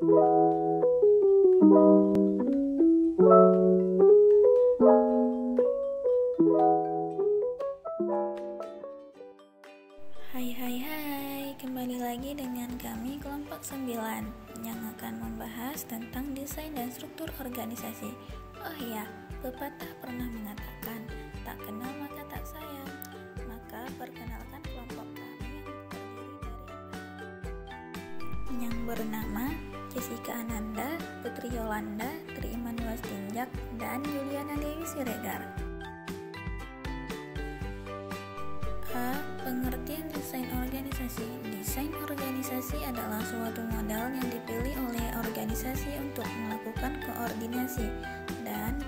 Hai, kembali lagi dengan kami kelompok 9 yang akan membahas tentang desain dan struktur organisasi. Oh iya, pepatah pernah mengatakan, tak kenal maka tak sayang. Maka perkenalkan kelompok kami yang bernama Jessica Ananda, Putri Yolanda, Tri Immanuel Tinjak, dan Juliana Dewi Siregar. Pengertian desain organisasi. Desain organisasi adalah suatu modal yang dipilih oleh organisasi untuk melakukan koordinasi dan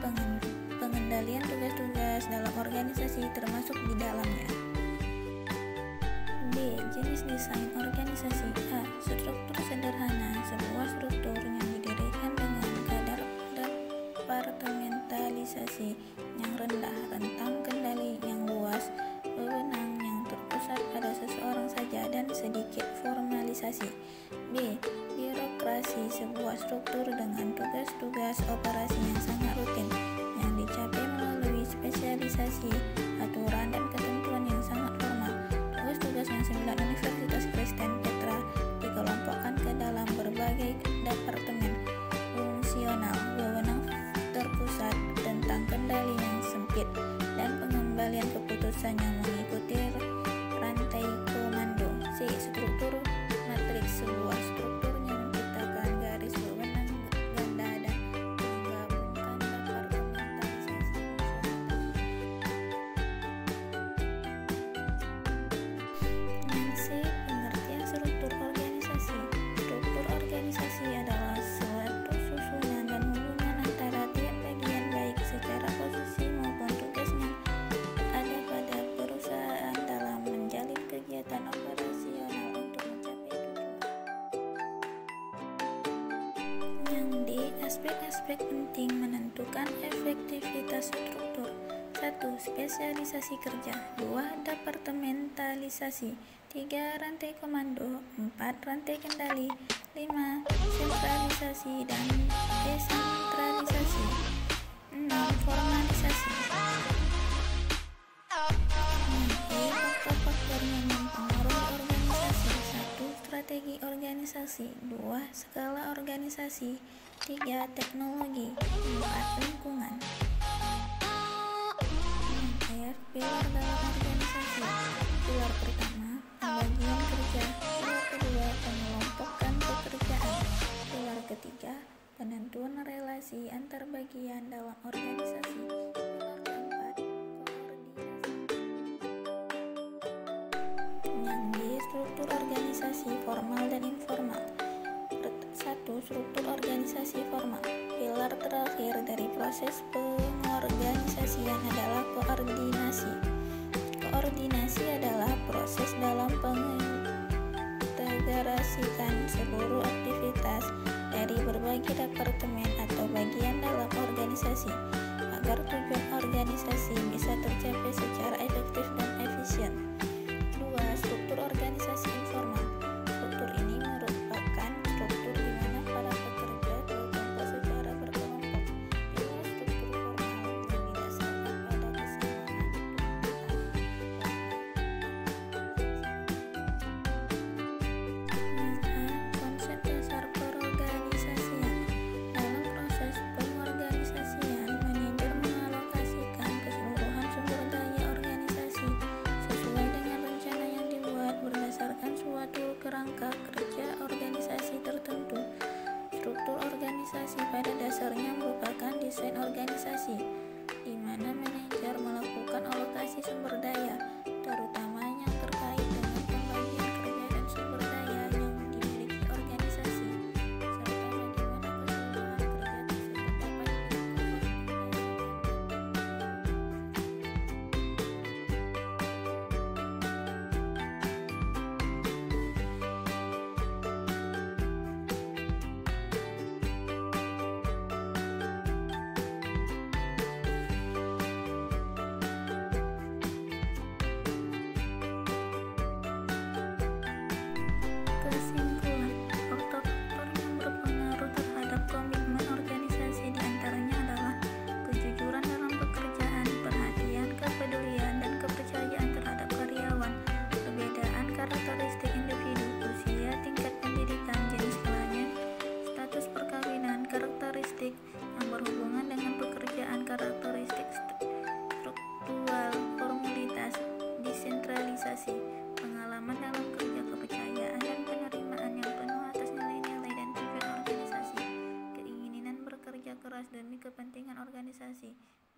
pengendalian tugas-tugas dalam organisasi termasuk di dalamnya. B. Jenis desain organisasi. A. Struktur sederhana. Sebuah struktur yang didirikan dengan kadar departementalisasi yang rendah, rentang kendali yang luas, wewenang yang terpusat pada seseorang saja, dan sedikit formalisasi. B. Birokrasi. Sebuah struktur dengan tugas-tugas operasi yang sangat rutin yang dicapai melalui spesialisasi, aturan, dan ketentuan yang sangat formal. Tugas-tugas yang 9 Universitas Kristen Petra dikelompokkan ke dalam berbagai departemen fungsional, wewenang terpusat, tentang kendali yang sempit, dan pengembalian keputusan yang mengikuti rantai komando. C. Struktur matriks. Sebuah struktur yang menciptakan garis wewenang ganda dan menggabungkan departementalisasi. Yang C. Pengertian struktur organisasi. Struktur organisasi adalah suatu susunan dan hubungan antara tiap bagian baik secara posisi maupun tugasnya ada pada perusahaan dalam menjalin kegiatan operasional untuk mencapai tujuan. Yang D. Aspek-aspek penting menentukan efektivitas struktur. 1. Spesialisasi kerja. 2. Departementalisasi. 3. Rantai komando. 4. Rantai kendali. 5. Sentralisasi dan desentralisasi. 6. Formalisasi. Faktor-faktor yang mempengaruhi organisasi. 1. Strategi organisasi. 2. Skala organisasi. 3. Teknologi. 4. Lingkungan. Pilar dalam organisasi. Pilar pertama, pembagian kerja. Pilar kedua, pengelompokan pekerjaan. Pilar ketiga, penentuan relasi antar bagian dalam organisasi. Pilar keempat, koordinasi. Yang D. Struktur organisasi formal dan informal. 1. Struktur organisasi formal. Pilar terakhir dari proses pengorganisasian adalah koordinasi. Koordinasi adalah proses dalam mengintegrasikan seluruh aktivitas dari berbagai departemen atau bagian dalam organisasi agar tujuan organisasi bisa tercapai secara efektif dan efisien. 2. Struktur organisasi informal. Struktur ini merupakan struktur di mana para pekerja berkumpul secara berkelompok. Inilah struktur formal yang didasarkan pada kesamaan konsep dasar perorganisasian. Dalam proses pengorganisasian, manajer mengalokasikan keseluruhan sumber daya organisasi sesuai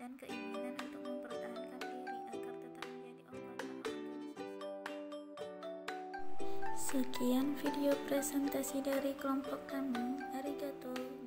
dan keinginan untuk mempertahankan diri agar tetap menjadi anggota organisasi. Sekian video presentasi dari kelompok kami. Arigato.